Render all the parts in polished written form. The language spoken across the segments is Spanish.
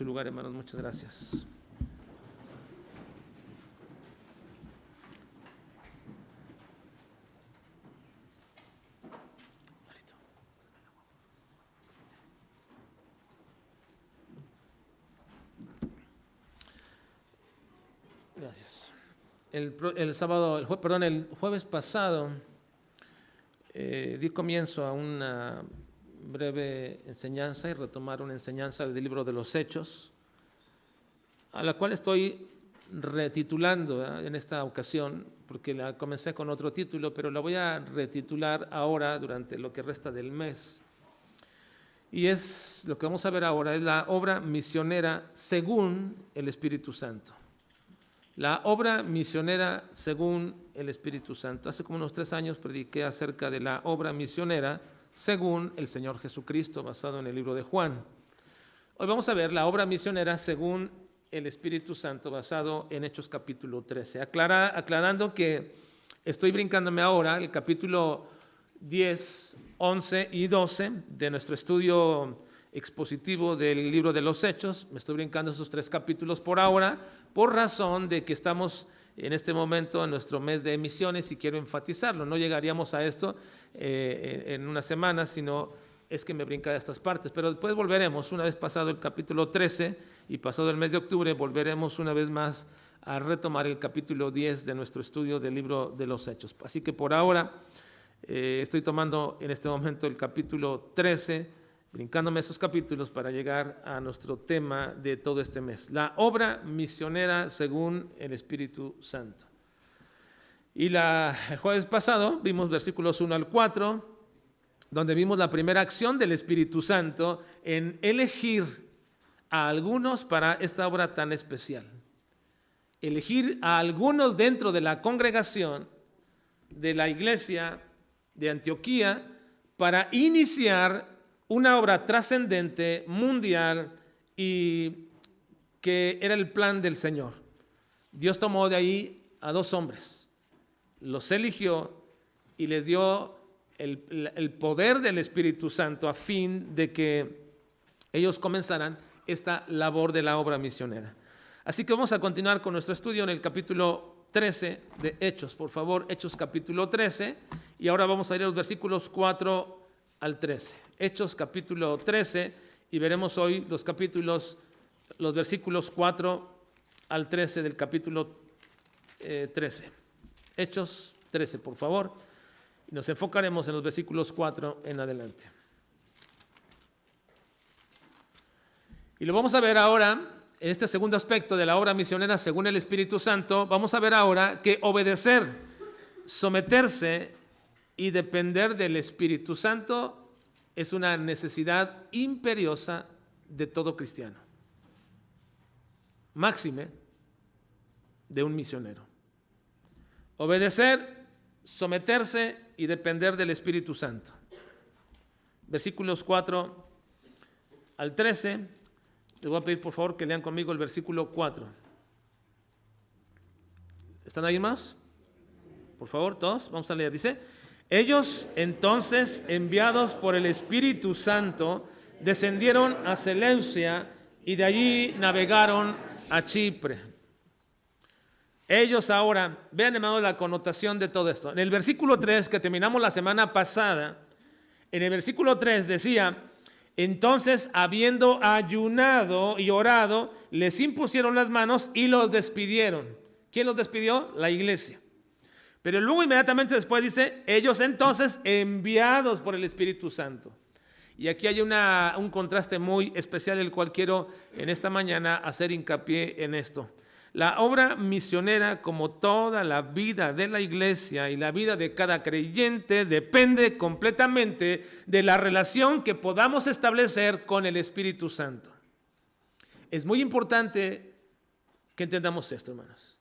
su lugar, hermanos. Muchas gracias. Gracias. El jueves pasado di comienzo a una breve enseñanza y retomar una enseñanza del libro de los Hechos, a la cual estoy retitulando en esta ocasión, porque la comencé con otro título, pero la voy a retitular ahora durante lo que resta del mes. Y es lo que vamos a ver ahora, es la obra misionera según el Espíritu Santo. La obra misionera según el Espíritu Santo. Hace como unos 3 años prediqué acerca de la obra misionera según el Señor Jesucristo, basado en el libro de Juan. Hoy vamos a ver la obra misionera según el Espíritu Santo, basado en Hechos capítulo 13. Aclarando que estoy brincándome ahora el capítulo 10, 11 y 12 de nuestro estudio expositivo del libro de los Hechos. Me estoy brincando esos 3 capítulos por ahora, por razón de que estamos en este momento en nuestro mes de misiones y quiero enfatizarlo. No llegaríamos a esto en una semana, sino es que me brinca de estas partes. Pero después volveremos, una vez pasado el capítulo 13 y pasado el mes de octubre, volveremos una vez más a retomar el capítulo 10 de nuestro estudio del libro de los Hechos. Así que por ahora estoy tomando en este momento el capítulo 13, brincándome esos capítulos para llegar a nuestro tema de todo este mes, la obra misionera según el Espíritu Santo. Y el jueves pasado vimos versículos 1 al 4, donde vimos la primera acción del Espíritu Santo en elegir a algunos para esta obra tan especial. Elegir a algunos dentro de la congregación de la iglesia de Antioquía para iniciar una obra trascendente, mundial, y que era el plan del Señor. Dios tomó de ahí a 2 hombres, los eligió y les dio el poder del Espíritu Santo a fin de que ellos comenzaran esta labor de la obra misionera. Así que vamos a continuar con nuestro estudio en el capítulo 13 de Hechos. Por favor, Hechos capítulo 13, y ahora vamos a ir a los versículos 4 al 13. Hechos capítulo 13, y veremos hoy los versículos 4 al 13 del capítulo 13. Hechos 13, por favor, y nos enfocaremos en los versículos 4 en adelante. Y lo vamos a ver ahora, en este segundo aspecto de la obra misionera según el Espíritu Santo. Vamos a ver ahora que obedecer, someterse y depender del Espíritu Santo es una necesidad imperiosa de todo cristiano, máxime de un misionero. Obedecer, someterse y depender del Espíritu Santo. Versículos 4 al 13. Les voy a pedir por favor que lean conmigo el versículo 4. ¿Están ahí más? Por favor, todos, vamos a leer. Dice: ellos entonces, enviados por el Espíritu Santo, descendieron a Seleucia y de allí navegaron a Chipre. Ellos ahora, vean hermanos la connotación de todo esto. En el versículo 3 que terminamos la semana pasada, en el versículo 3 decía: entonces, habiendo ayunado y orado, les impusieron las manos y los despidieron. ¿Quién los despidió? La iglesia. Pero luego inmediatamente después dice: ellos entonces enviados por el Espíritu Santo. Y aquí hay un contraste muy especial, el cual quiero en esta mañana hacer hincapié en esto. La obra misionera, como toda la vida de la iglesia y la vida de cada creyente, depende completamente de la relación que podamos establecer con el Espíritu Santo. Es muy importante que entendamos esto, hermanos.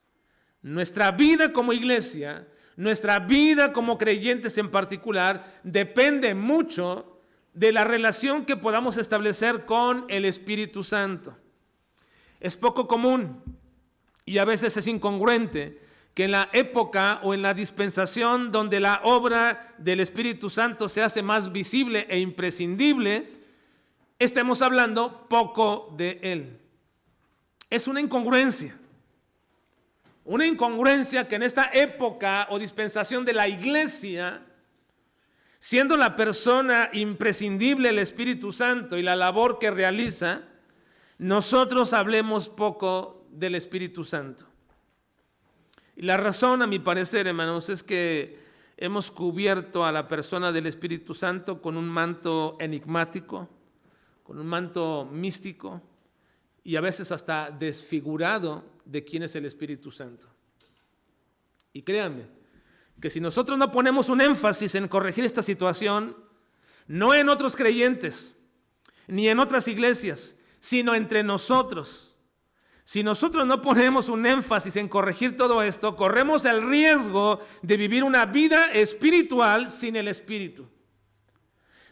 Nuestra vida como iglesia, nuestra vida como creyentes en particular, depende mucho de la relación que podamos establecer con el Espíritu Santo. Es poco común y a veces es incongruente que en la época o en la dispensación donde la obra del Espíritu Santo se hace más visible e imprescindible, estemos hablando poco de Él. Es una incongruencia. Una incongruencia que en esta época o dispensación de la iglesia, siendo la persona imprescindible el Espíritu Santo y la labor que realiza, nosotros hablemos poco del Espíritu Santo. Y la razón, a mi parecer, hermanos, es que hemos cubierto a la persona del Espíritu Santo con un manto enigmático, con un manto místico y a veces hasta desfigurado de quién es el Espíritu Santo. Y créanme, que si nosotros no ponemos un énfasis en corregir esta situación, no en otros creyentes, ni en otras iglesias, sino entre nosotros. Si nosotros no ponemos un énfasis en corregir todo esto, corremos el riesgo de vivir una vida espiritual sin el Espíritu,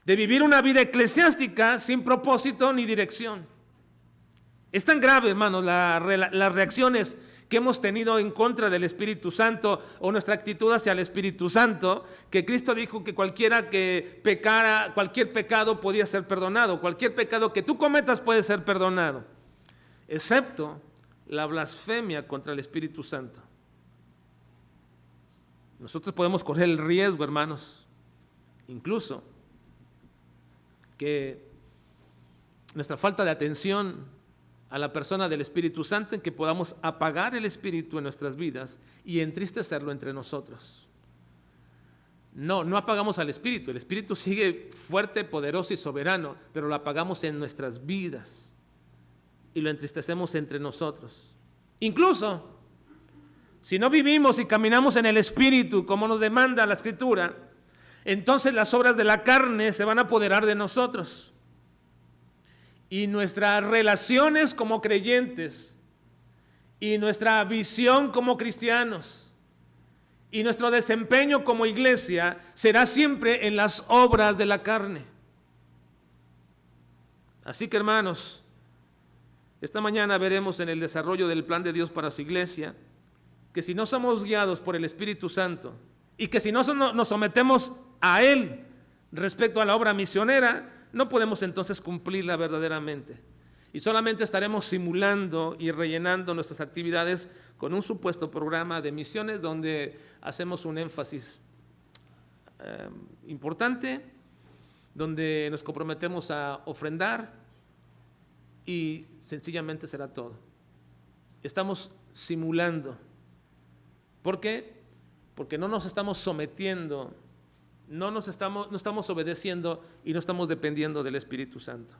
de vivir una vida eclesiástica sin propósito ni dirección. Es tan grave, hermanos, las reacciones que hemos tenido en contra del Espíritu Santo o nuestra actitud hacia el Espíritu Santo, que Cristo dijo que cualquiera que pecara, cualquier pecado podía ser perdonado, cualquier pecado que tú cometas puede ser perdonado, excepto la blasfemia contra el Espíritu Santo. Nosotros podemos correr el riesgo, hermanos, incluso que nuestra falta de atención a la persona del Espíritu Santo, en que podamos apagar el Espíritu en nuestras vidas y entristecerlo entre nosotros. No apagamos al Espíritu, el Espíritu sigue fuerte, poderoso y soberano, pero lo apagamos en nuestras vidas y lo entristecemos entre nosotros. Incluso, si no vivimos y caminamos en el Espíritu como nos demanda la Escritura, entonces las obras de la carne se van a apoderar de nosotros. Y nuestras relaciones como creyentes, y nuestra visión como cristianos, y nuestro desempeño como iglesia será siempre en las obras de la carne. Así que, hermanos, esta mañana veremos en el desarrollo del plan de Dios para su iglesia que si no somos guiados por el Espíritu Santo y que si no nos sometemos a Él respecto a la obra misionera, no podemos entonces cumplirla verdaderamente. Y solamente estaremos simulando y rellenando nuestras actividades con un supuesto programa de misiones donde hacemos un énfasis importante, donde nos comprometemos a ofrendar y sencillamente será todo. Estamos simulando. ¿Por qué? Porque no nos estamos sometiendo, no estamos obedeciendo y no estamos dependiendo del Espíritu Santo.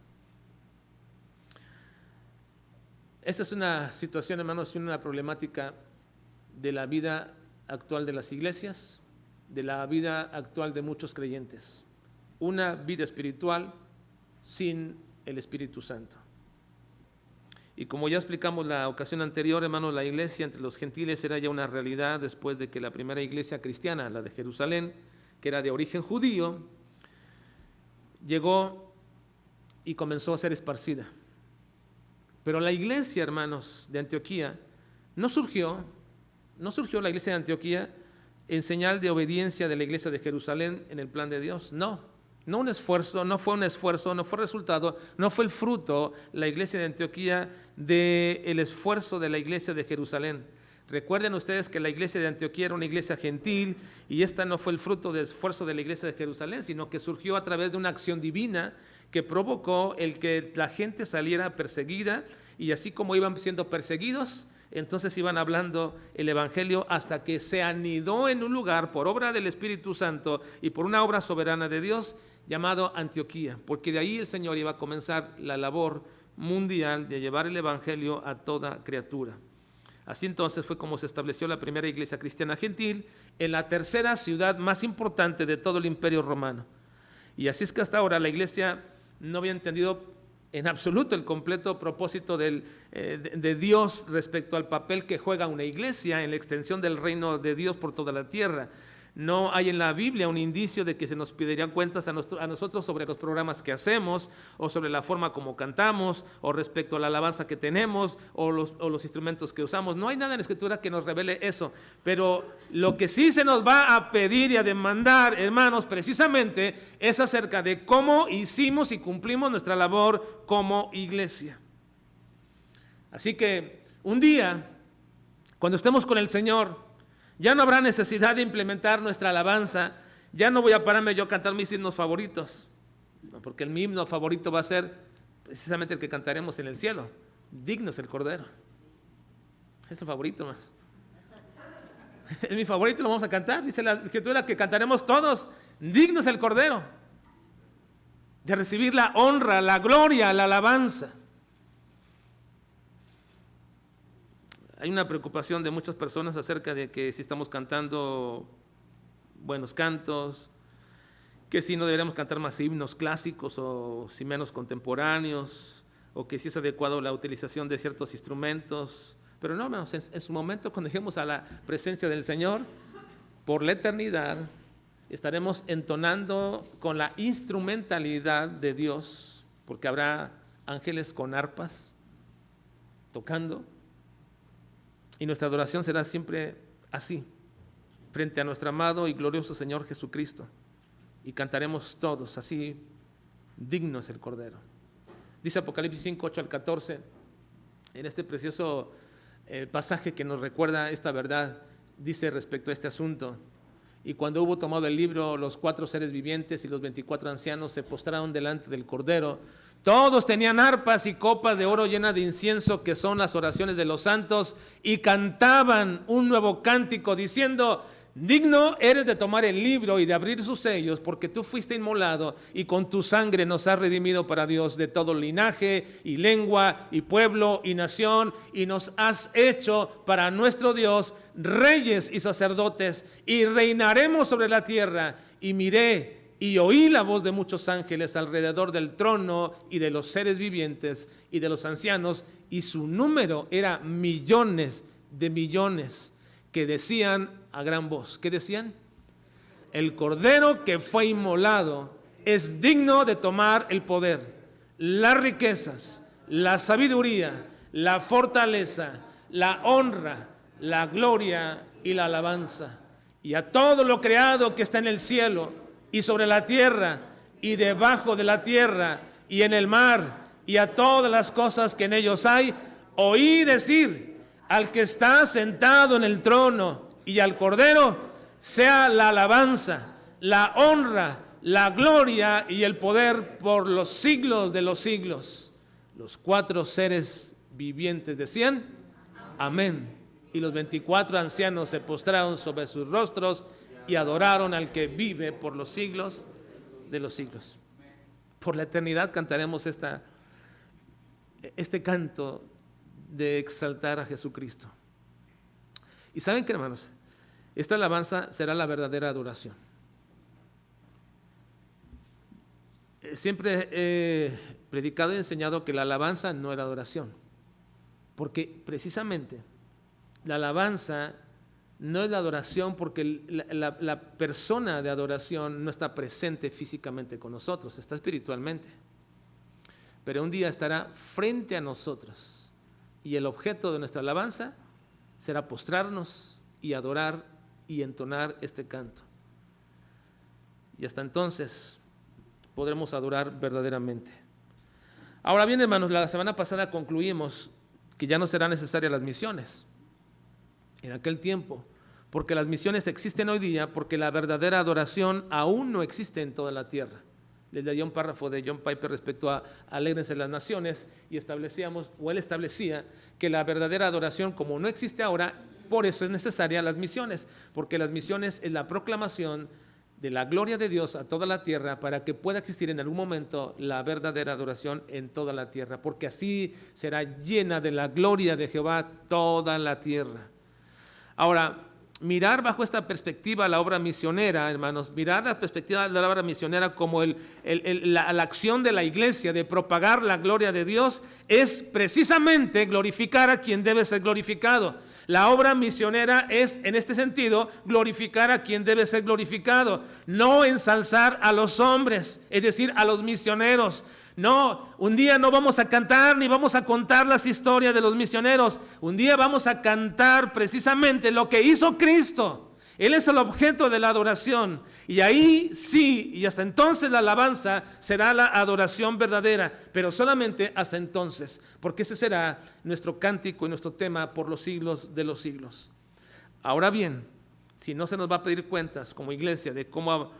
Esta es una situación, hermanos, y una problemática de la vida actual de las iglesias, de la vida actual de muchos creyentes. Una vida espiritual sin el Espíritu Santo. Y como ya explicamos la ocasión anterior, hermanos, la iglesia entre los gentiles era ya una realidad después de que la primera iglesia cristiana, la de Jerusalén, que era de origen judío, llegó y comenzó a ser esparcida. Pero la iglesia, hermanos, de Antioquía, no surgió la iglesia de Antioquía en señal de obediencia de la iglesia de Jerusalén en el plan de Dios. No fue un esfuerzo, no fue resultado, no fue el fruto la iglesia de Antioquía del esfuerzo de la iglesia de Jerusalén. Recuerden ustedes que la iglesia de Antioquía era una iglesia gentil y esta no fue el fruto del esfuerzo de la iglesia de Jerusalén, sino que surgió a través de una acción divina que provocó el que la gente saliera perseguida, y así como iban siendo perseguidos, entonces iban hablando el evangelio hasta que se anidó en un lugar por obra del Espíritu Santo y por una obra soberana de Dios llamado Antioquía, porque de ahí el Señor iba a comenzar la labor mundial de llevar el evangelio a toda criatura. Así entonces fue como se estableció la primera iglesia cristiana gentil en la tercera ciudad más importante de todo el imperio romano. Y así es que hasta ahora la iglesia no había entendido en absoluto el completo propósito de Dios respecto al papel que juega una iglesia en la extensión del reino de Dios por toda la tierra. No hay en la Biblia un indicio de que se nos pedirían cuentas a nosotros sobre los programas que hacemos, o sobre la forma como cantamos, o respecto a la alabanza que tenemos, o los instrumentos que usamos. No hay nada en la Escritura que nos revele eso. Pero lo que sí se nos va a pedir y a demandar, hermanos, precisamente es acerca de cómo hicimos y cumplimos nuestra labor como iglesia. Así que un día, cuando estemos con el Señor, ya no habrá necesidad de implementar nuestra alabanza. Ya no voy a pararme yo a cantar mis himnos favoritos, porque mi himno favorito va a ser precisamente el que cantaremos en el cielo. Digno es el Cordero. Es el favorito más. Es mi favorito, lo vamos a cantar. Dice la Escritura que cantaremos todos. Digno es el Cordero de recibir la honra, la gloria, la alabanza. Hay una preocupación de muchas personas acerca de que si estamos cantando buenos cantos, que si no deberíamos cantar más himnos clásicos o si menos contemporáneos, o que si es adecuado la utilización de ciertos instrumentos. Pero no, hermanos, en su momento, cuando lleguemos a la presencia del Señor, por la eternidad, estaremos entonando con la instrumentalidad de Dios, porque habrá ángeles con arpas tocando, y nuestra adoración será siempre así, frente a nuestro amado y glorioso Señor Jesucristo, y cantaremos todos así: digno es el Cordero. Dice Apocalipsis 5, 8 al 14, en este precioso pasaje que nos recuerda esta verdad, dice respecto a este asunto: y cuando hubo tomado el libro, los 4 seres vivientes y los 24 ancianos se postraron delante del Cordero. Todos tenían arpas y copas de oro llenas de incienso, que son las oraciones de los santos, y cantaban un nuevo cántico diciendo: digno eres de tomar el libro y de abrir sus sellos, porque tú fuiste inmolado y con tu sangre nos has redimido para Dios de todo linaje y lengua y pueblo y nación, y nos has hecho para nuestro Dios reyes y sacerdotes, y reinaremos sobre la tierra. Y miré y oí la voz de muchos ángeles alrededor del trono y de los seres vivientes y de los ancianos, y su número era millones de millones, que decían a gran voz, ¿qué decían? El Cordero que fue inmolado es digno de tomar el poder, las riquezas, la sabiduría, la fortaleza, la honra, la gloria y la alabanza. Y a todo lo creado que está en el cielo y sobre la tierra y debajo de la tierra y en el mar, y a todas las cosas que en ellos hay, oí decir al que está sentado en el trono y al Cordero, sea la alabanza, la honra, la gloria y el poder por los siglos de los siglos. Los 4 seres vivientes decían: amén. Y los 24 ancianos se postraron sobre sus rostros y adoraron al que vive por los siglos de los siglos. Por la eternidad cantaremos este canto de exaltar a Jesucristo. Y ¿saben qué, hermanos? Esta alabanza será la verdadera adoración. Siempre he predicado y enseñado que la alabanza no era adoración, porque precisamente la alabanza no es la adoración, porque la persona de adoración no está presente físicamente con nosotros, está espiritualmente, pero un día estará frente a nosotros, y el objeto de nuestra alabanza será postrarnos y adorar y entonar este canto. Y hasta entonces podremos adorar verdaderamente. Ahora bien, hermanos, la semana pasada concluimos que ya no serán necesarias las misiones en aquel tiempo, porque las misiones existen hoy día, porque la verdadera adoración aún no existe en toda la tierra. Les leía un párrafo de John Piper respecto a Alégrense las naciones, y él establecía que la verdadera adoración, como no existe ahora, por eso es necesaria las misiones, porque las misiones es la proclamación de la gloria de Dios a toda la tierra, para que pueda existir en algún momento la verdadera adoración en toda la tierra, porque así será llena de la gloria de Jehová toda la tierra. Ahora, mirar bajo esta perspectiva la obra misionera, hermanos, mirar la perspectiva de la obra misionera como la acción de la iglesia de propagar la gloria de Dios, es precisamente glorificar a quien debe ser glorificado. La obra misionera es, en este sentido, glorificar a quien debe ser glorificado, no ensalzar a los hombres, es decir, a los misioneros. No, un día no vamos a cantar ni vamos a contar las historias de los misioneros. Un día vamos a cantar precisamente lo que hizo Cristo. Él es el objeto de la adoración. Y ahí sí, y hasta entonces la alabanza será la adoración verdadera, pero solamente hasta entonces, porque ese será nuestro cántico y nuestro tema por los siglos de los siglos. Ahora bien, si no se nos va a pedir cuentas como iglesia de cómo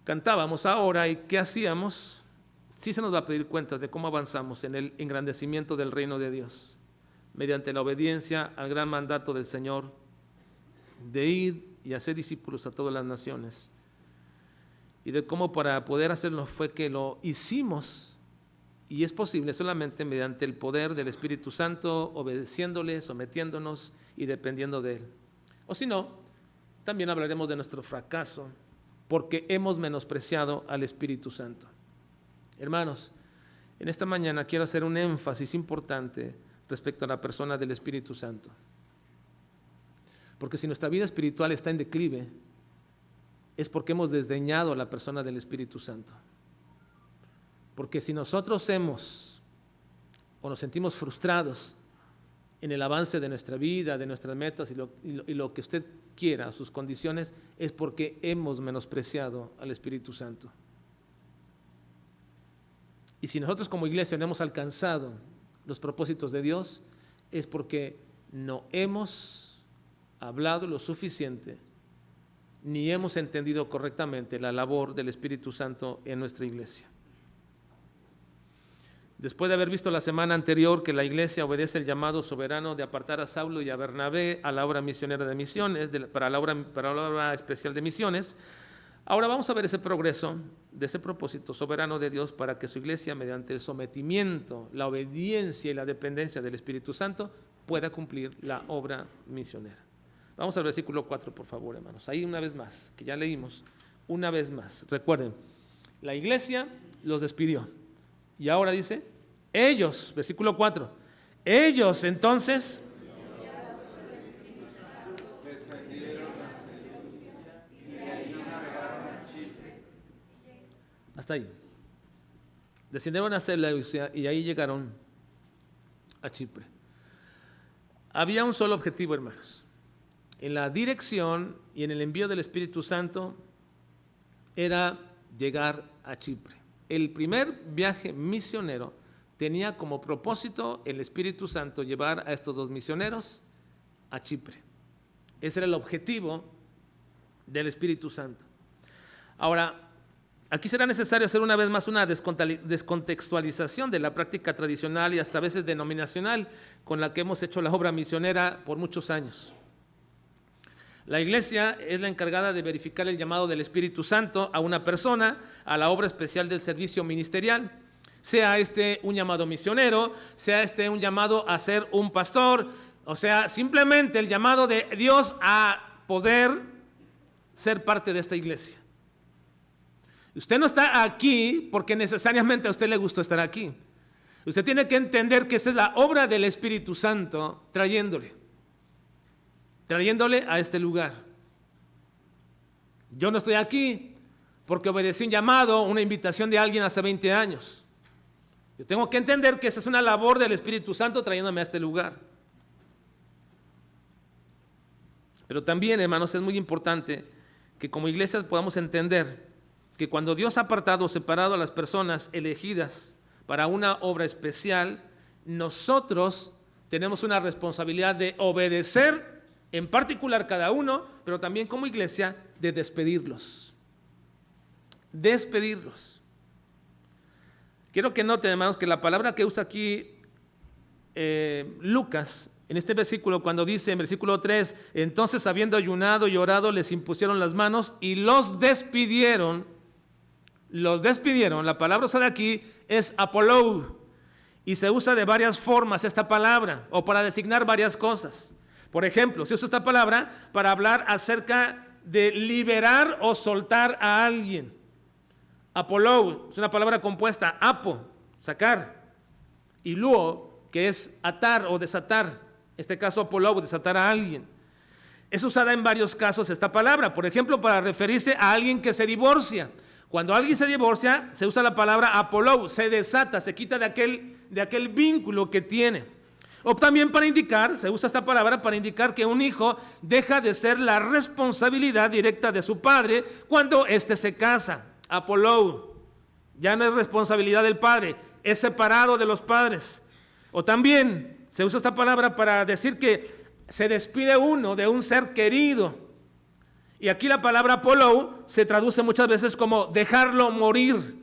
cantábamos ahora y qué hacíamos, sí se nos va a pedir cuentas de cómo avanzamos en el engrandecimiento del reino de Dios, mediante la obediencia al gran mandato del Señor de ir y hacer discípulos a todas las naciones, y de cómo para poder hacerlo fue que lo hicimos, y es posible solamente mediante el poder del Espíritu Santo, obedeciéndole, sometiéndonos y dependiendo de Él. O si no, también hablaremos de nuestro fracaso, porque hemos menospreciado al Espíritu Santo. Hermanos, en esta mañana quiero hacer un énfasis importante respecto a la persona del Espíritu Santo. Porque si nuestra vida espiritual está en declive, es porque hemos desdeñado a la persona del Espíritu Santo. Porque si nosotros o nos sentimos frustrados en el avance de nuestra vida, de nuestras metas y lo que usted quiera, sus condiciones, es porque hemos menospreciado al Espíritu Santo. Y si nosotros como iglesia no hemos alcanzado los propósitos de Dios, es porque no hemos hablado lo suficiente, ni hemos entendido correctamente la labor del Espíritu Santo en nuestra iglesia. Después de haber visto la semana anterior que la iglesia obedece el llamado soberano de apartar a Saulo y a Bernabé a la obra misionera de misiones, para la obra especial de misiones, ahora vamos a ver ese progreso de ese propósito soberano de Dios para que su iglesia, mediante el sometimiento, la obediencia y la dependencia del Espíritu Santo, pueda cumplir la obra misionera. Vamos al versículo 4, por favor, hermanos. Ahí una vez más, que ya leímos, una vez más. Recuerden, la iglesia los despidió. Y ahora dice, ellos, versículo 4, ellos entonces hasta ahí. Descendieron a Seleucia y ahí llegaron a Chipre. Había un solo objetivo, hermanos. En la dirección y en el envío del Espíritu Santo era llegar a Chipre. El primer viaje misionero tenía como propósito el Espíritu Santo llevar a estos dos misioneros a Chipre. Ese era el objetivo del Espíritu Santo. Ahora, aquí será necesario hacer una vez más una descontextualización de la práctica tradicional y hasta a veces denominacional con la que hemos hecho la obra misionera por muchos años. La iglesia es la encargada de verificar el llamado del Espíritu Santo a una persona a la obra especial del servicio ministerial, sea este un llamado misionero, sea este un llamado a ser un pastor, o sea, simplemente el llamado de Dios a poder ser parte de esta iglesia. Usted no está aquí porque necesariamente a usted le gustó estar aquí. Usted tiene que entender que esa es la obra del Espíritu Santo trayéndole a este lugar. Yo no estoy aquí porque obedecí un llamado, una invitación de alguien hace 20 años. Yo tengo que entender que esa es una labor del Espíritu Santo trayéndome a este lugar. Pero también, hermanos, es muy importante que como iglesia podamos entender que cuando Dios ha apartado o separado a las personas elegidas para una obra especial, nosotros tenemos una responsabilidad de obedecer, en particular cada uno, pero también como iglesia, de despedirlos. Despedirlos. Quiero que noten, hermanos, que la palabra que usa aquí Lucas, en este versículo, cuando dice en versículo 3, entonces habiendo ayunado y orado, les impusieron las manos y los despidieron. La palabra usada aquí es apolou, y se usa de varias formas esta palabra, o para designar varias cosas. Por ejemplo, se usa esta palabra para hablar acerca de liberar o soltar a alguien. Apolou es una palabra compuesta, apo, sacar, y luo, que es atar o desatar. En este caso, apolou, desatar a alguien. Es usada en varios casos esta palabra, por ejemplo, para referirse a alguien que se divorcia. Cuando alguien se divorcia, se usa la palabra apolou, se desata, se quita de aquel vínculo que tiene. O también para indicar, se usa esta palabra para indicar que un hijo deja de ser la responsabilidad directa de su padre cuando éste se casa. Apolou, ya no es responsabilidad del padre, es separado de los padres. O también se usa esta palabra para decir que se despide uno de un ser querido. Y aquí la palabra apolou se traduce muchas veces como dejarlo morir.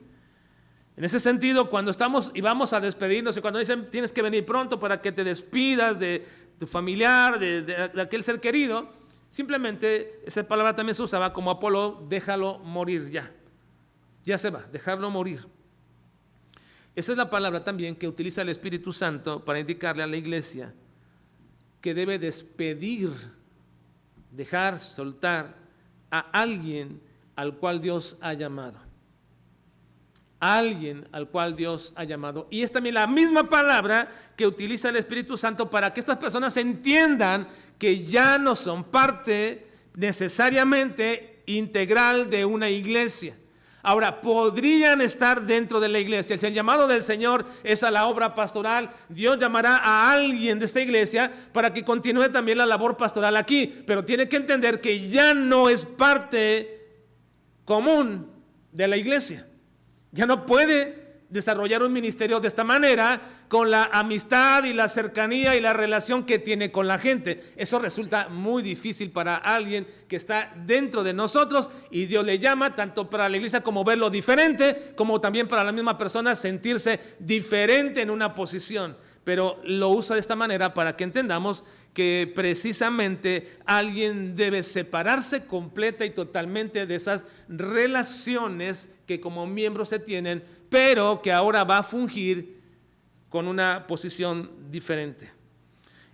En ese sentido, cuando estamos y vamos a despedirnos y cuando dicen tienes que venir pronto para que te despidas de tu familiar, de aquel ser querido, simplemente esa palabra también se usaba como apolou, déjalo morir ya se va, dejarlo morir. Esa es la palabra también que utiliza el Espíritu Santo para indicarle a la iglesia que debe despedir, dejar, soltar a alguien al cual Dios ha llamado. Alguien al cual Dios ha llamado. Y es también la misma palabra que utiliza el Espíritu Santo para que estas personas entiendan que ya no son parte necesariamente integral de una iglesia. Ahora, podrían estar dentro de la iglesia. Si el llamado del Señor es a la obra pastoral, Dios llamará a alguien de esta iglesia para que continúe también la labor pastoral aquí. Pero tiene que entender que ya no es parte común de la iglesia. Ya no puede desarrollar un ministerio de esta manera con la amistad y la cercanía y la relación que tiene con la gente. Eso resulta muy difícil para alguien que está dentro de nosotros y Dios le llama tanto para la iglesia como verlo diferente, como también para la misma persona sentirse diferente en una posición. Pero lo usa de esta manera para que entendamos que precisamente alguien debe separarse completa y totalmente de esas relaciones que como miembros se tienen, pero que ahora va a fungir con una posición diferente.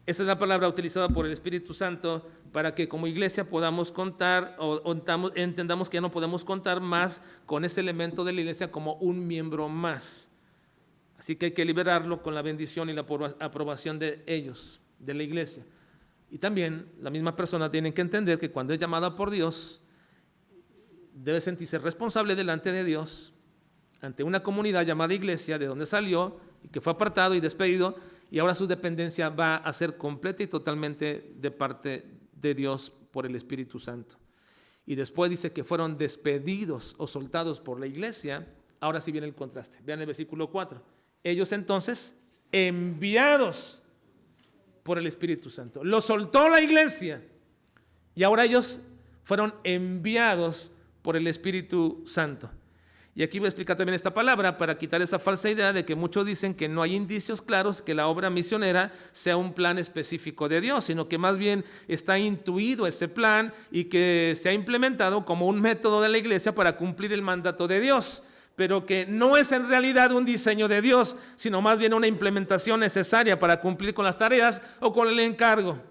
Esa es la palabra utilizada por el Espíritu Santo para que como iglesia podamos contar o entendamos que ya no podemos contar más con ese elemento de la iglesia como un miembro más. Así que hay que liberarlo con la bendición y la aprobación de ellos, de la iglesia. Y también la misma persona tiene que entender que cuando es llamada por Dios, debe sentirse responsable delante de Dios, ante una comunidad llamada iglesia, de donde salió y que fue apartado y despedido, y ahora su dependencia va a ser completa y totalmente de parte de Dios por el Espíritu Santo. Y después dice que fueron despedidos o soltados por la iglesia. Ahora sí viene el contraste. Vean el versículo 4. Ellos entonces, enviados por el Espíritu Santo. Los soltó la iglesia y ahora ellos fueron enviados por el Espíritu Santo. Y aquí voy a explicar también esta palabra para quitar esa falsa idea de que muchos dicen que no hay indicios claros que la obra misionera sea un plan específico de Dios, sino que más bien está intuido ese plan y que se ha implementado como un método de la iglesia para cumplir el mandato de Dios, pero que no es en realidad un diseño de Dios, sino más bien una implementación necesaria para cumplir con las tareas o con el encargo.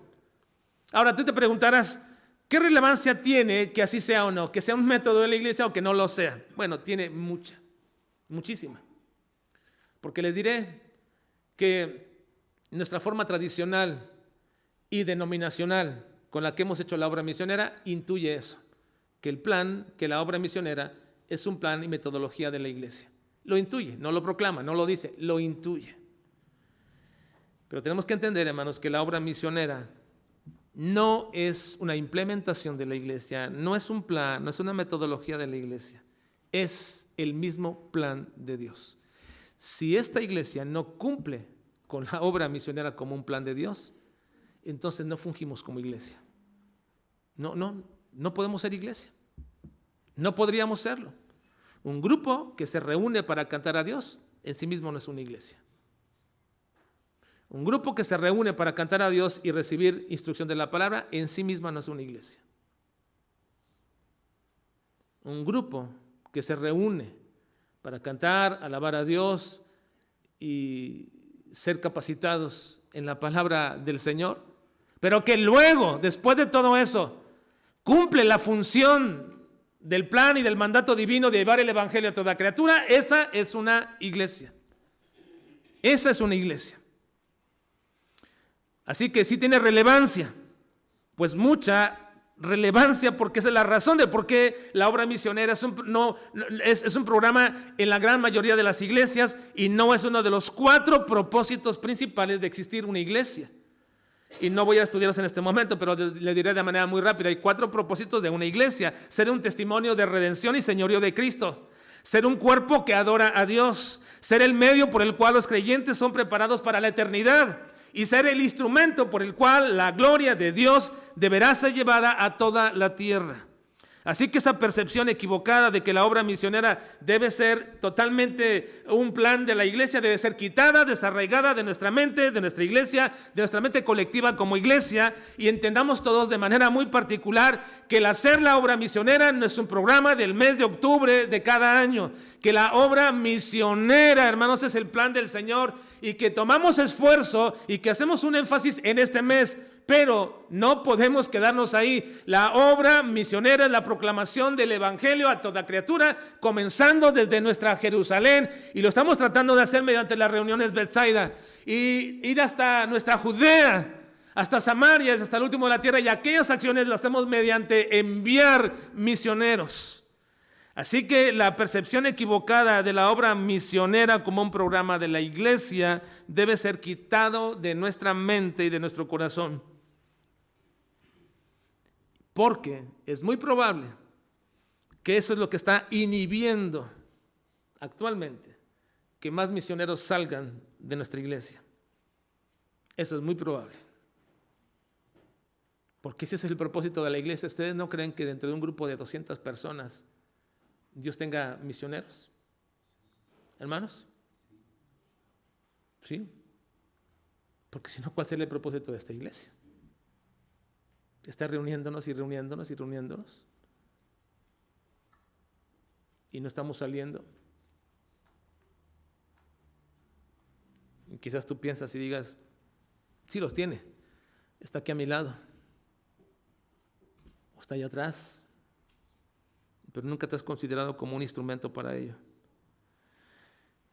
Ahora tú te preguntarás, ¿qué relevancia tiene que así sea o no? Que sea un método de la iglesia o que no lo sea. Bueno, tiene muchísima. Porque les diré que nuestra forma tradicional y denominacional con la que hemos hecho la obra misionera intuye eso, que la obra misionera es un plan y metodología de la iglesia. Lo intuye, no lo proclama, no lo dice, lo intuye. Pero tenemos que entender, hermanos, que la obra misionera no es una implementación de la iglesia, no es un plan, no es una metodología de la iglesia, es el mismo plan de Dios. Si esta iglesia no cumple con la obra misionera como un plan de Dios, entonces no fungimos como iglesia. No podemos ser iglesia. No podríamos serlo. Un grupo que se reúne para cantar a Dios en sí mismo no es una iglesia. Un grupo que se reúne para cantar a Dios y recibir instrucción de la palabra en sí misma no es una iglesia. Un grupo que se reúne para cantar, alabar a Dios y ser capacitados en la palabra del Señor, pero que luego, después de todo eso, cumple la función del plan y del mandato divino de llevar el evangelio a toda criatura, esa es una iglesia. Esa es una iglesia. Así que sí tiene relevancia, pues mucha relevancia, porque esa es la razón de por qué la obra misionera es un programa en la gran mayoría de las iglesias y no es uno de los 4 propósitos principales de existir una iglesia. Y no voy a estudiarlos en este momento, pero le diré de manera muy rápida. Hay 4 propósitos de una iglesia: ser un testimonio de redención y señorío de Cristo, ser un cuerpo que adora a Dios, ser el medio por el cual los creyentes son preparados para la eternidad y ser el instrumento por el cual la gloria de Dios deberá ser llevada a toda la tierra. Así que esa percepción equivocada de que la obra misionera debe ser totalmente un plan de la iglesia debe ser quitada, desarraigada de nuestra mente, de nuestra iglesia, de nuestra mente colectiva como iglesia, y entendamos todos de manera muy particular que el hacer la obra misionera no es un programa del mes de octubre de cada año, que la obra misionera, hermanos, es el plan del Señor y que tomamos esfuerzo y que hacemos un énfasis en este mes. Pero no podemos quedarnos ahí. La obra misionera es la proclamación del evangelio a toda criatura, comenzando desde nuestra Jerusalén, y lo estamos tratando de hacer mediante las reuniones Bethsaida, y ir hasta nuestra Judea, hasta Samaria, hasta el último de la tierra, y aquellas acciones las hacemos mediante enviar misioneros. Así que la percepción equivocada de la obra misionera como un programa de la iglesia debe ser quitado de nuestra mente y de nuestro corazón. Porque es muy probable que eso es lo que está inhibiendo actualmente que más misioneros salgan de nuestra iglesia. Eso es muy probable. Porque ese es el propósito de la iglesia. ¿Ustedes no creen que dentro de un grupo de 200 personas Dios tenga misioneros? ¿Hermanos? ¿Sí? Porque si no, ¿cuál sería el propósito de esta iglesia? Está reuniéndonos y reuniéndonos y reuniéndonos. Y no estamos saliendo. Y quizás tú piensas y digas, sí los tiene. Está aquí a mi lado. O está allá atrás. Pero nunca te has considerado como un instrumento para ello.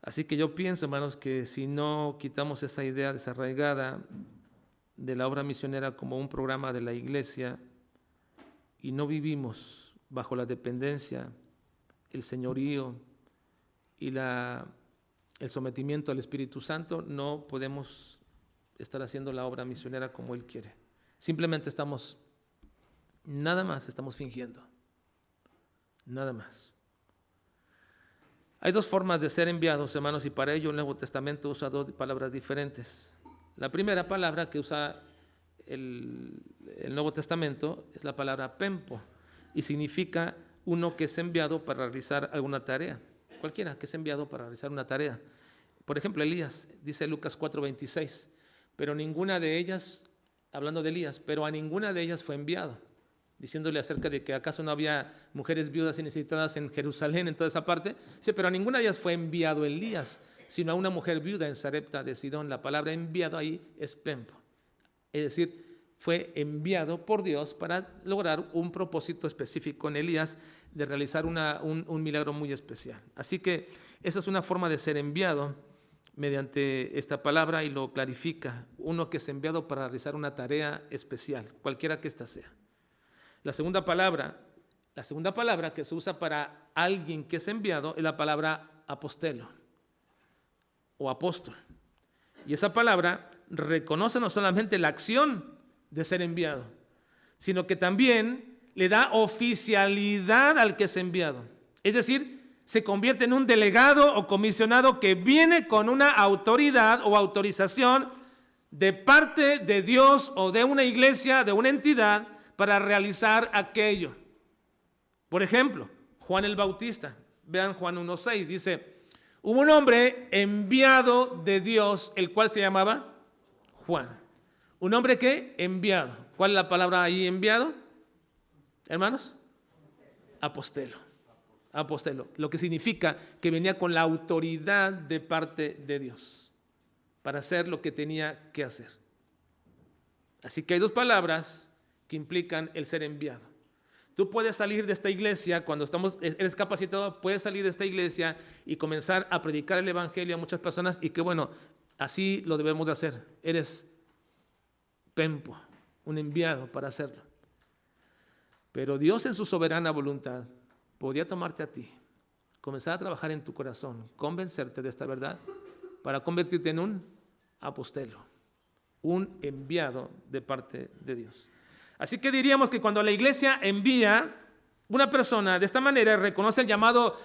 Así que yo pienso, hermanos, que si no quitamos esa idea desarraigada de la obra misionera como un programa de la iglesia y no vivimos bajo la dependencia, el señorío y el sometimiento al Espíritu Santo, no podemos estar haciendo la obra misionera como Él quiere. Simplemente nada más estamos fingiendo, nada más. Hay 2 formas de ser enviados, hermanos, y para ello el Nuevo Testamento usa 2 palabras diferentes. La primera palabra que usa el Nuevo Testamento es la palabra pempo y significa uno que es enviado para realizar alguna tarea. Cualquiera que es enviado para realizar una tarea. Por ejemplo, Elías, dice Lucas 4:26, pero ninguna de ellas, hablando de Elías, pero a ninguna de ellas fue enviado, diciéndole acerca de que acaso no había mujeres viudas y necesitadas en Jerusalén, en toda esa parte. Dice, pero a ninguna de ellas fue enviado Elías, sino a una mujer viuda en Sarepta de Sidón. La palabra enviado ahí es pempo. Es decir, fue enviado por Dios para lograr un propósito específico en Elías de realizar un milagro muy especial. Así que esa es una forma de ser enviado mediante esta palabra y lo clarifica. Uno que es enviado para realizar una tarea especial, cualquiera que ésta sea. La segunda palabra que se usa para alguien que es enviado es la palabra apostelo o apóstol. Y esa palabra reconoce no solamente la acción de ser enviado, sino que también le da oficialidad al que es enviado. Es decir, se convierte en un delegado o comisionado que viene con una autoridad o autorización de parte de Dios o de una iglesia, de una entidad, para realizar aquello. Por ejemplo, Juan el Bautista. Vean Juan 1:6, dice, hubo un hombre enviado de Dios, el cual se llamaba Juan. ¿Un hombre qué? Enviado. ¿Cuál es la palabra ahí, enviado? Hermanos, apostelo. Apostelo, lo que significa que venía con la autoridad de parte de Dios para hacer lo que tenía que hacer. Así que hay 2 palabras que implican el ser enviado. Tú puedes salir de esta iglesia, cuando eres capacitado, puedes salir de esta iglesia y comenzar a predicar el evangelio a muchas personas, y que bueno, así lo debemos de hacer. Eres pempo, un enviado para hacerlo. Pero Dios en su soberana voluntad podía tomarte a ti, comenzar a trabajar en tu corazón, convencerte de esta verdad para convertirte en un apostelo, un enviado de parte de Dios. Así que diríamos que cuando la iglesia envía una persona de esta manera y reconoce el llamado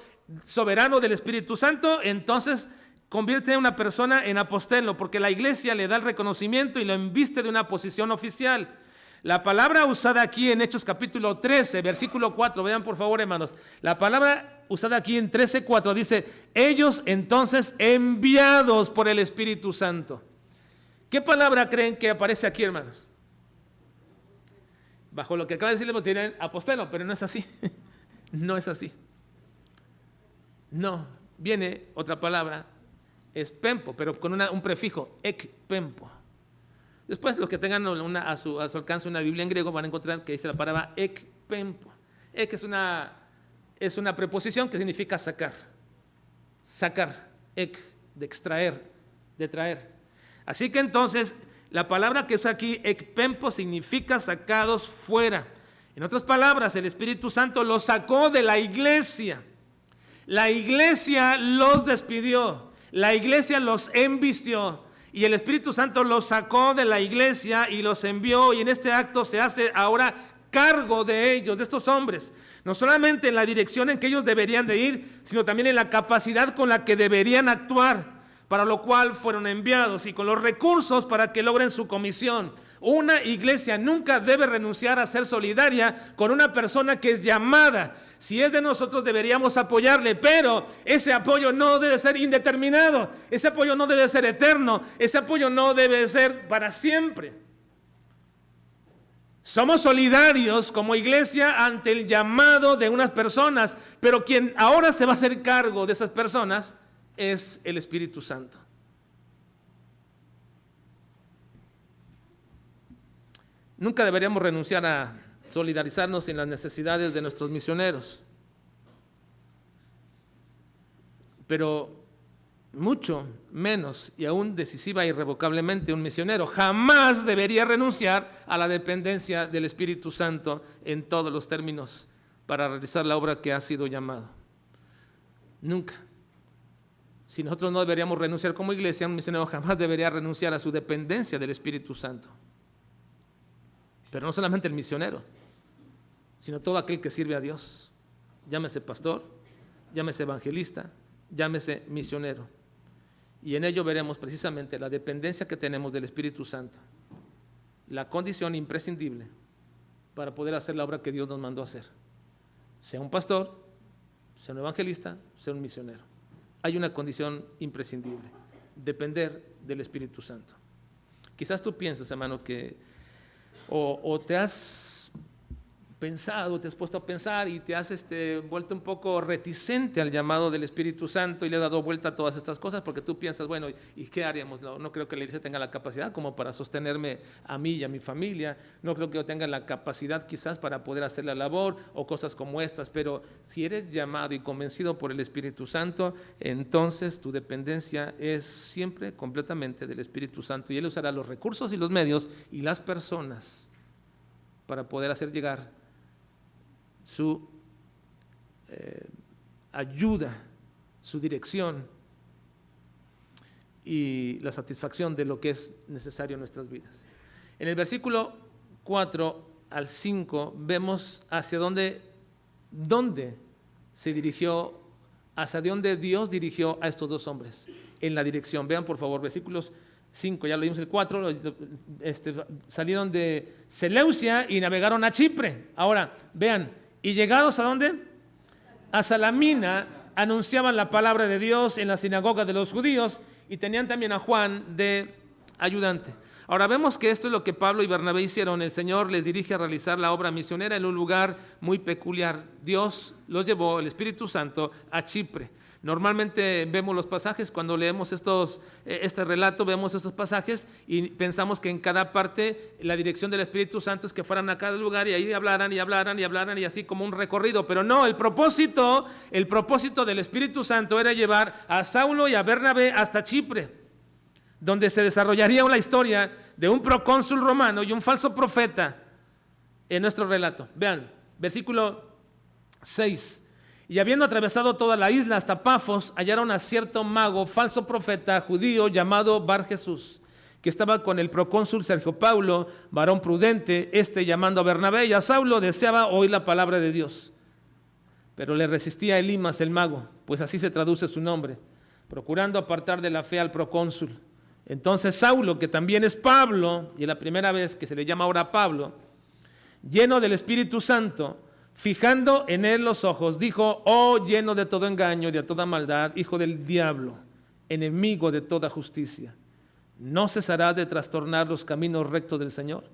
soberano del Espíritu Santo, entonces convierte a una persona en apostelo, porque la iglesia le da el reconocimiento y lo embiste de una posición oficial. La palabra usada aquí en Hechos capítulo 13, versículo 4, vean por favor, hermanos, la palabra usada aquí en 13:4 dice, ellos entonces enviados por el Espíritu Santo. ¿Qué palabra creen que aparece aquí, hermanos? Bajo lo que acaba de decirle, pues dirán apostelo, pero no es así. No es así. No, viene otra palabra, es pempo, pero con un prefijo, ekpempo. Después, los que tengan a su alcance una Biblia en griego van a encontrar que dice la palabra ekpempo. Ek es una preposición que significa sacar. Sacar, ek, de extraer, de traer. Así que entonces, la palabra que es aquí, ekpempo, significa sacados fuera. En otras palabras, el Espíritu Santo los sacó de la iglesia. La iglesia los despidió. La iglesia los embistió. Y el Espíritu Santo los sacó de la iglesia y los envió. Y en este acto se hace ahora cargo de ellos, de estos hombres. No solamente en la dirección en que ellos deberían de ir, sino también en la capacidad con la que deberían actuar, para lo cual fueron enviados, y con los recursos para que logren su comisión. Una iglesia nunca debe renunciar a ser solidaria con una persona que es llamada. Si es de nosotros, deberíamos apoyarle, pero ese apoyo no debe ser indeterminado, ese apoyo no debe ser eterno, ese apoyo no debe ser para siempre. Somos solidarios como iglesia ante el llamado de unas personas, pero quien ahora se va a hacer cargo de esas personas es el Espíritu Santo. Nunca deberíamos renunciar a solidarizarnos en las necesidades de nuestros misioneros, pero mucho menos y aún decisiva e irrevocablemente un misionero jamás debería renunciar a la dependencia del Espíritu Santo en todos los términos para realizar la obra que ha sido llamado. Nunca. Si nosotros no deberíamos renunciar como iglesia, un misionero jamás debería renunciar a su dependencia del Espíritu Santo. Pero no solamente el misionero, sino todo aquel que sirve a Dios. Llámese pastor, llámese evangelista, llámese misionero. Y en ello veremos precisamente la dependencia que tenemos del Espíritu Santo, la condición imprescindible para poder hacer la obra que Dios nos mandó a hacer. Sea un pastor, sea un evangelista, sea un misionero. Hay una condición imprescindible, depender del Espíritu Santo. Quizás tú piensas, hermano, que o te has pensado, te has puesto a pensar y te has vuelto un poco reticente al llamado del Espíritu Santo y le has dado vuelta a todas estas cosas porque tú piensas, bueno, ¿y qué haríamos? No creo que la iglesia tenga la capacidad como para sostenerme a mí y a mi familia, no creo que yo tenga la capacidad quizás para poder hacer la labor o cosas como estas, pero si eres llamado y convencido por el Espíritu Santo, entonces tu dependencia es siempre completamente del Espíritu Santo y Él usará los recursos y los medios y las personas para poder hacer llegar su ayuda, su dirección y la satisfacción de lo que es necesario en nuestras vidas. En el versículo 4 al 5 vemos hacia dónde se dirigió, hacia dónde Dios dirigió a estos dos hombres en la dirección. Vean por favor, versículos 5, ya lo vimos el 4, salieron de Seleucia y navegaron a Chipre. Ahora, vean, y llegados ¿a dónde? A Salamina, anunciaban la palabra de Dios en la sinagoga de los judíos y tenían también a Juan de ayudante. Ahora vemos que esto es lo que Pablo y Bernabé hicieron. El Señor les dirige a realizar la obra misionera en un lugar muy peculiar. Dios los llevó, el Espíritu Santo, a Chipre. Normalmente vemos los pasajes, cuando leemos este relato, vemos estos pasajes y pensamos que en cada parte la dirección del Espíritu Santo es que fueran a cada lugar y ahí hablaran y así como un recorrido. Pero no, el propósito del Espíritu Santo era llevar a Saulo y a Bernabé hasta Chipre, donde se desarrollaría una historia de un procónsul romano y un falso profeta en nuestro relato. Vean, Versículo 6. Y habiendo atravesado toda la isla hasta Pafos, hallaron a cierto mago, falso profeta judío, llamado Bar Jesús, que estaba con el procónsul Sergio Paulo, varón prudente. Llamando a Bernabé y a Saulo, deseaba oír la palabra de Dios. Pero le resistía Elimas el mago, pues así se traduce su nombre, procurando apartar de la fe al procónsul. Entonces Saulo, que también es Pablo, y es la primera vez que se le llama ahora Pablo, lleno del Espíritu Santo, fijando en él los ojos, dijo: oh, lleno de todo engaño y de toda maldad, hijo del diablo, enemigo de toda justicia, ¿no cesará de trastornar los caminos rectos del Señor?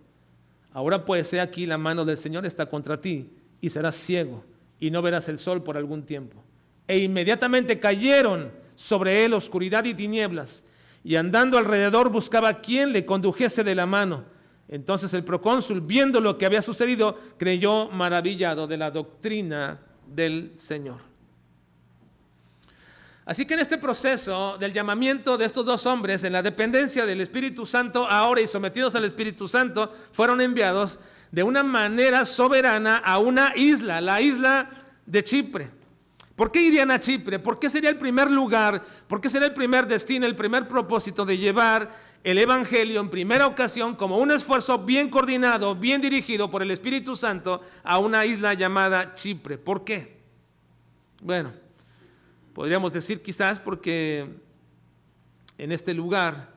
Ahora pues, he aquí, la mano del Señor está contra ti, y serás ciego, y no verás el sol por algún tiempo. E inmediatamente cayeron sobre él oscuridad y tinieblas, y andando alrededor buscaba quien le condujese de la mano. Entonces el procónsul, viendo lo que había sucedido, creyó maravillado de la doctrina del Señor. Así que en este proceso del llamamiento de estos dos hombres, en la dependencia del Espíritu Santo ahora y sometidos al Espíritu Santo, fueron enviados de una manera soberana a una isla, la isla de Chipre. ¿Por qué irían a Chipre? ¿Por qué sería el primer lugar? ¿Por qué sería el primer destino, el primer propósito de llevar el Evangelio en primera ocasión como un esfuerzo bien coordinado, bien dirigido por el Espíritu Santo a una isla llamada Chipre? ¿Por qué? Bueno, podríamos decir quizás porque en este lugar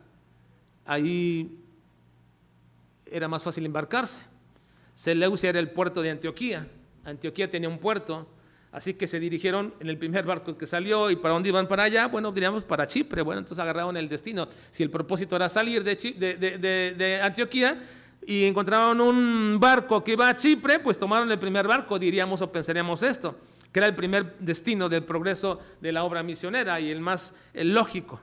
ahí era más fácil embarcarse. Seleucia era el puerto de Antioquía. Antioquía tenía un puerto. Así que se dirigieron en el primer barco que salió. ¿Y para dónde iban? Para allá, bueno, diríamos para Chipre. Bueno, entonces agarraron el destino. Si el propósito era salir de Antioquía y encontraron un barco que iba a Chipre, pues tomaron el primer barco, diríamos o pensaríamos esto, que era el primer destino del progreso de la obra misionera y el lógico.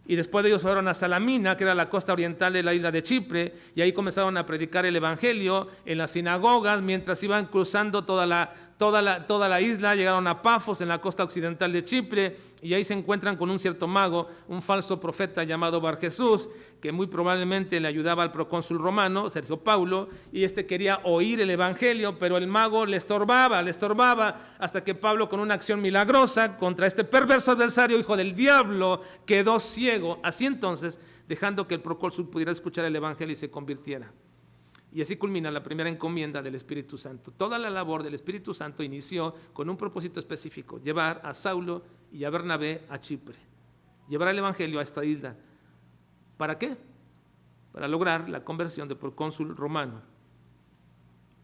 Y después de ellos fueron a Salamina, que era la costa oriental de la isla de Chipre, y ahí comenzaron a predicar el Evangelio en las sinagogas, mientras iban cruzando toda la isla. Llegaron a Pafos, en la costa occidental de Chipre, y ahí se encuentran con un cierto mago, un falso profeta llamado Bar Jesús, que muy probablemente le ayudaba al procónsul romano, Sergio Paulo, y quería oír el Evangelio, pero el mago le estorbaba, hasta que Pablo, con una acción milagrosa contra este perverso adversario, hijo del diablo, quedó ciego. Así entonces, dejando que el procónsul pudiera escuchar el Evangelio y se convirtiera. Y así culmina la primera encomienda del Espíritu Santo. Toda la labor del Espíritu Santo inició con un propósito específico: llevar a Saulo y a Bernabé a Chipre, llevar el Evangelio a esta isla. ¿Para qué? Para lograr la conversión del procónsul romano.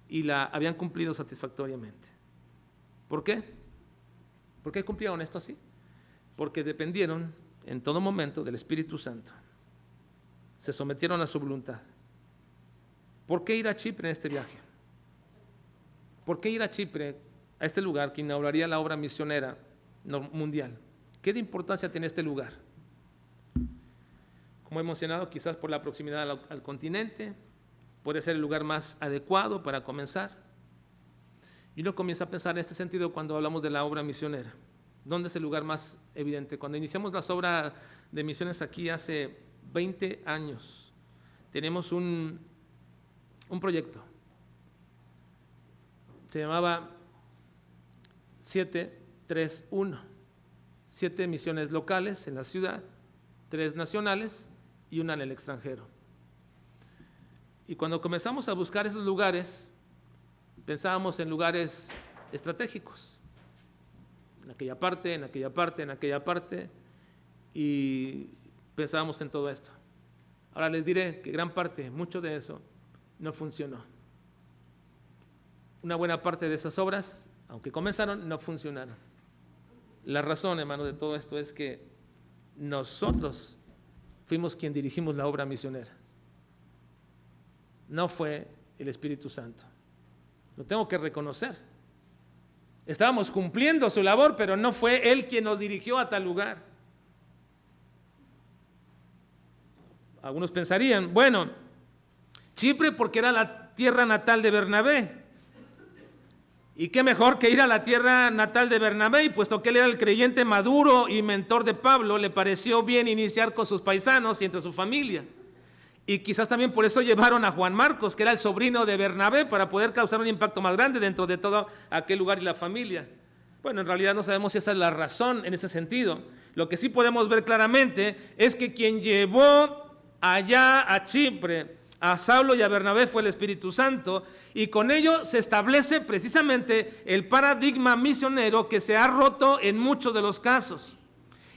Y la habían cumplido satisfactoriamente. ¿Por qué? ¿Por qué cumplieron esto así? Porque dependieron en todo momento del Espíritu Santo. Se sometieron a su voluntad. ¿Por qué ir a Chipre en este viaje? ¿Por qué ir a Chipre, a este lugar que inauguraría la obra misionera mundial? ¿Qué de importancia tiene este lugar? Como he mencionado, quizás por la proximidad al continente, puede ser el lugar más adecuado para comenzar. Y uno comienza a pensar en este sentido cuando hablamos de la obra misionera. ¿Dónde es el lugar más evidente? Cuando iniciamos las obras de misiones aquí hace 20 años, tenemos un proyecto. Se llamaba 731. 7 misiones locales en la ciudad, 3 nacionales y una en el extranjero. Y cuando comenzamos a buscar esos lugares, pensábamos en lugares estratégicos, en aquella parte, y pensábamos en todo esto. Ahora les diré que gran parte, mucho de eso, no funcionó. Una buena parte de esas obras, aunque comenzaron, no funcionaron. La razón, hermano, de todo esto es que nosotros fuimos quien dirigimos la obra misionera. No fue el Espíritu Santo. Lo tengo que reconocer. Estábamos cumpliendo su labor, pero no fue Él quien nos dirigió a tal lugar. Algunos pensarían, bueno, Chipre porque era la tierra natal de Bernabé. Y qué mejor que ir a la tierra natal de Bernabé, y puesto que él era el creyente maduro y mentor de Pablo, le pareció bien iniciar con sus paisanos y entre su familia. Y quizás también por eso llevaron a Juan Marcos, que era el sobrino de Bernabé, para poder causar un impacto más grande dentro de todo aquel lugar y la familia. Bueno, en realidad no sabemos si esa es la razón en ese sentido. Lo que sí podemos ver claramente es que quien llevó allá a Chipre a Saulo y a Bernabé fue el Espíritu Santo, y con ello se establece precisamente el paradigma misionero que se ha roto en muchos de los casos,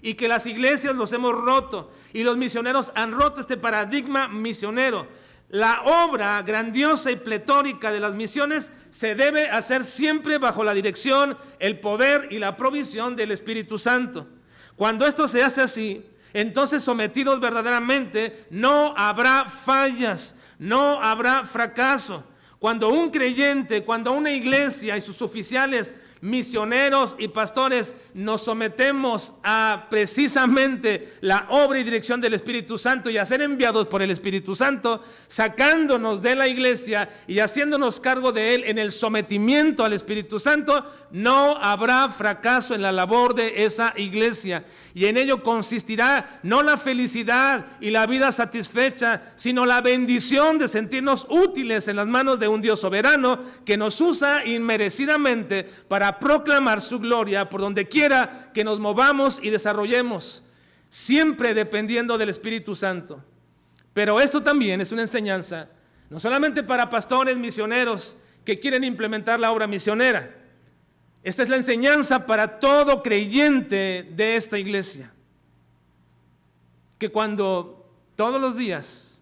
y que las iglesias los hemos roto, y los misioneros han roto este paradigma misionero. La obra grandiosa y pletórica de las misiones se debe hacer siempre bajo la dirección, el poder y la provisión del Espíritu Santo. Cuando esto se hace así, entonces sometidos verdaderamente, no habrá fallas, no habrá fracaso. Cuando un creyente, cuando una iglesia y sus oficiales, misioneros y pastores nos sometemos a precisamente la obra y dirección del Espíritu Santo y a ser enviados por el Espíritu Santo, sacándonos de la iglesia y haciéndonos cargo de él en el sometimiento al Espíritu Santo, no habrá fracaso en la labor de esa iglesia, y en ello consistirá no la felicidad y la vida satisfecha, sino la bendición de sentirnos útiles en las manos de un Dios soberano que nos usa inmerecidamente para proclamar su gloria por donde quiera que nos movamos y desarrollemos, siempre dependiendo del Espíritu Santo. Pero esto también es una enseñanza, no solamente para pastores misioneros que quieren implementar la obra misionera. Esta es la enseñanza para todo creyente de esta iglesia, que cuando todos los días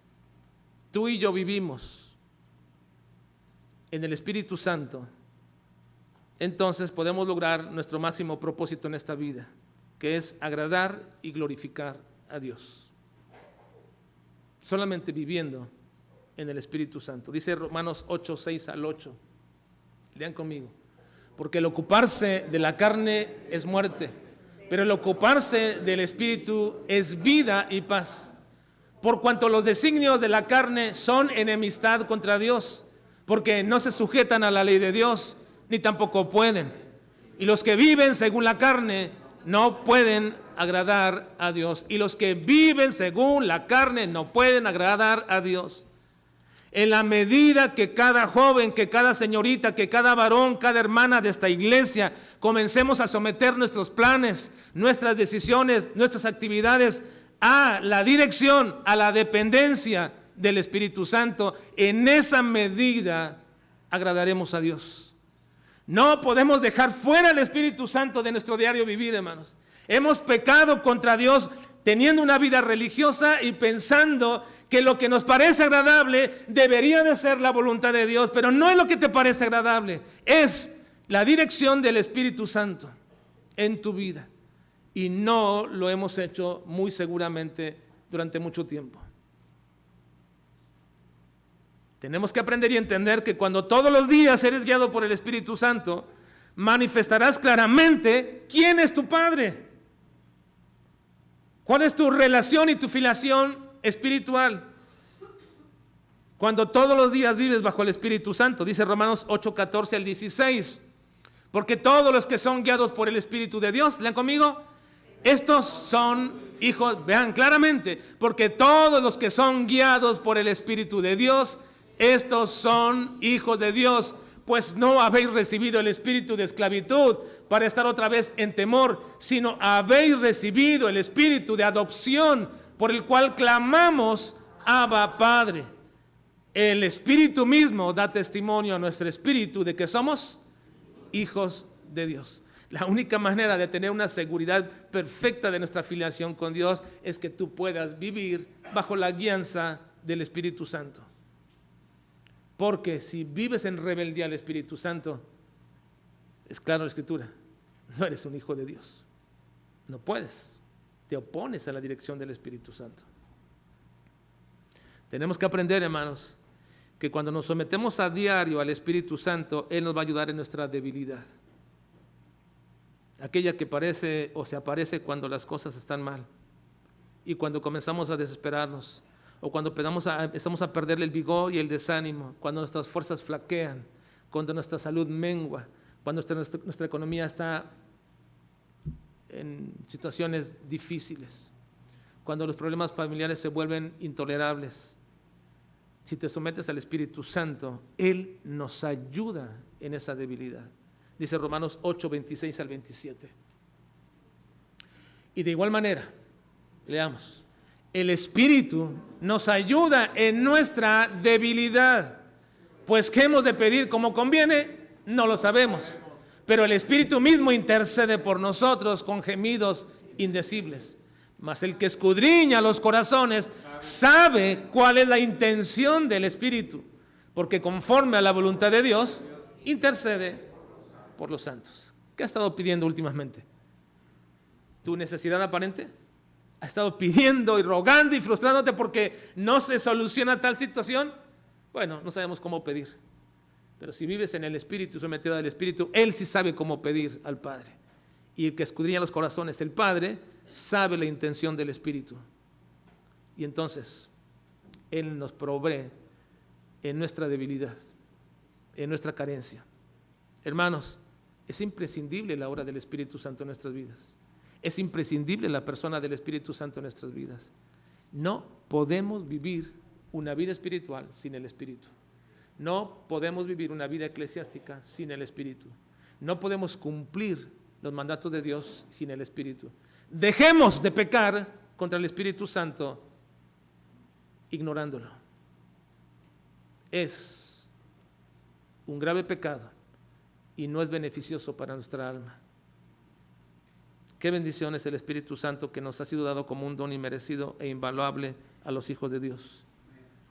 tú y yo vivimos en el Espíritu Santo, entonces podemos lograr nuestro máximo propósito en esta vida, que es agradar y glorificar a Dios. Solamente viviendo en el Espíritu Santo. Dice Romanos 8, 6 al 8. Lean conmigo. Porque el ocuparse de la carne es muerte, pero el ocuparse del Espíritu es vida y paz. Por cuanto los designios de la carne son enemistad contra Dios, porque no se sujetan a la ley de Dios, ni tampoco pueden. Y los que viven según la carne no pueden agradar a Dios. Y los que viven según la carne no pueden agradar a Dios. En la medida que cada joven, que cada señorita, que cada varón, cada hermana de esta iglesia comencemos a someter nuestros planes, nuestras decisiones, nuestras actividades a la dirección, a la dependencia del Espíritu Santo, en esa medida agradaremos a Dios. No podemos dejar fuera el Espíritu Santo de nuestro diario vivir, hermanos. Hemos pecado contra Dios teniendo una vida religiosa y pensando que lo que nos parece agradable debería de ser la voluntad de Dios, pero no es lo que te parece agradable, es la dirección del Espíritu Santo en tu vida. Y no lo hemos hecho muy seguramente durante mucho tiempo. Tenemos que aprender y entender que cuando todos los días eres guiado por el Espíritu Santo, manifestarás claramente quién es tu Padre, cuál es tu relación y tu filiación espiritual. Cuando todos los días vives bajo el Espíritu Santo, dice Romanos 8, 14 al 16, porque todos los que son guiados por el Espíritu de Dios, lean conmigo, estos son hijos, vean claramente, porque todos los que son guiados por el Espíritu de Dios, estos son hijos de Dios, pues no habéis recibido el espíritu de esclavitud para estar otra vez en temor, sino habéis recibido el espíritu de adopción por el cual clamamos, Abba, Padre. El Espíritu mismo da testimonio a nuestro espíritu de que somos hijos de Dios. La única manera de tener una seguridad perfecta de nuestra filiación con Dios es que tú puedas vivir bajo la guianza del Espíritu Santo. Porque si vives en rebeldía al Espíritu Santo, es claro la Escritura, no eres un hijo de Dios. No puedes. Te opones a la dirección del Espíritu Santo. Tenemos que aprender, hermanos, que cuando nos sometemos a diario al Espíritu Santo, Él nos va a ayudar en nuestra debilidad. Aquella que parece o se aparece cuando las cosas están mal y cuando comenzamos a desesperarnos, o cuando empezamos a perder el vigor y el desánimo, cuando nuestras fuerzas flaquean, cuando nuestra salud mengua, cuando nuestra economía está en situaciones difíciles, cuando los problemas familiares se vuelven intolerables, si te sometes al Espíritu Santo, Él nos ayuda en esa debilidad. Dice Romanos 8, 26 al 27. Y de igual manera, leamos, el Espíritu nos ayuda en nuestra debilidad. Pues ¿qué hemos de pedir como conviene? No lo sabemos. Pero el Espíritu mismo intercede por nosotros con gemidos indecibles. Mas el que escudriña los corazones sabe cuál es la intención del Espíritu, porque conforme a la voluntad de Dios, intercede por los santos. ¿Qué ha estado pidiendo últimamente? ¿Tu necesidad aparente? ¿Ha estado pidiendo y rogando y frustrándote porque no se soluciona tal situación? Bueno, no sabemos cómo pedir. Pero si vives en el Espíritu, sometido al Espíritu, Él sí sabe cómo pedir al Padre. Y el que escudriña los corazones, el Padre, sabe la intención del Espíritu. Y entonces, Él nos provee en nuestra debilidad, en nuestra carencia. Hermanos, es imprescindible la obra del Espíritu Santo en nuestras vidas. Es imprescindible la persona del Espíritu Santo en nuestras vidas. No podemos vivir una vida espiritual sin el Espíritu. No podemos vivir una vida eclesiástica sin el Espíritu. No podemos cumplir los mandatos de Dios sin el Espíritu. Dejemos de pecar contra el Espíritu Santo ignorándolo. Es un grave pecado y no es beneficioso para nuestra alma. Qué bendición es el Espíritu Santo que nos ha sido dado como un don inmerecido e invaluable a los hijos de Dios.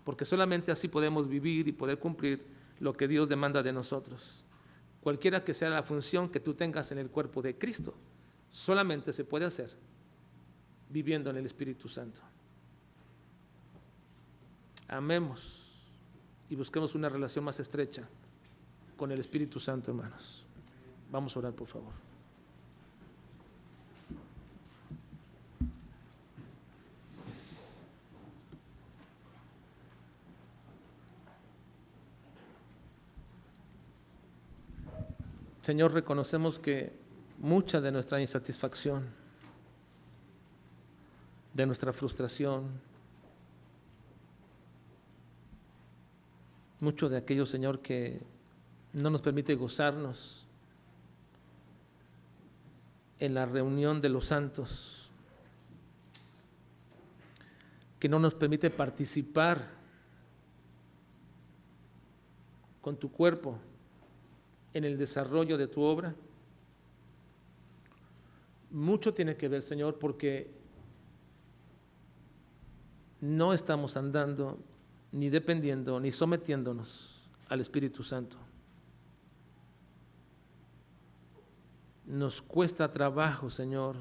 Porque solamente así podemos vivir y poder cumplir lo que Dios demanda de nosotros. Cualquiera que sea la función que tú tengas en el cuerpo de Cristo, solamente se puede hacer viviendo en el Espíritu Santo. Amemos y busquemos una relación más estrecha con el Espíritu Santo, hermanos. Vamos a orar, por favor. Señor, reconocemos que mucha de nuestra insatisfacción, de nuestra frustración, mucho de aquello, Señor, que no nos permite gozarnos en la reunión de los santos, que no nos permite participar con tu cuerpo en el desarrollo de tu obra. Mucho tiene que ver, Señor, porque no estamos andando, ni dependiendo, ni sometiéndonos al Espíritu Santo. Nos cuesta trabajo, Señor,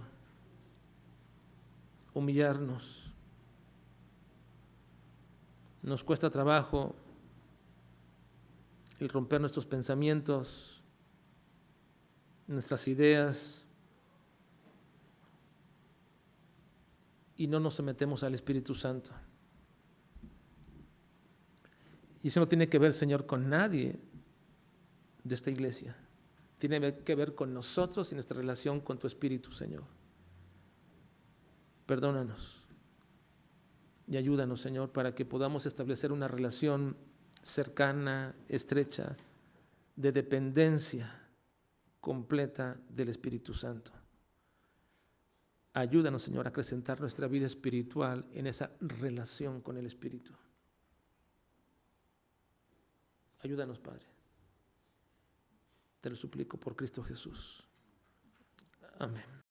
humillarnos. Nos cuesta trabajo el romper nuestros pensamientos, nuestras ideas, y no nos sometemos al Espíritu Santo. Y eso no tiene que ver, Señor, con nadie de esta iglesia. Tiene que ver con nosotros y nuestra relación con tu Espíritu, Señor. Perdónanos y ayúdanos, Señor, para que podamos establecer una relación cercana, estrecha, de dependencia completa del Espíritu Santo. Ayúdanos, Señor, a acrecentar nuestra vida espiritual en esa relación con el Espíritu. Ayúdanos, Padre. Te lo suplico por Cristo Jesús. Amén.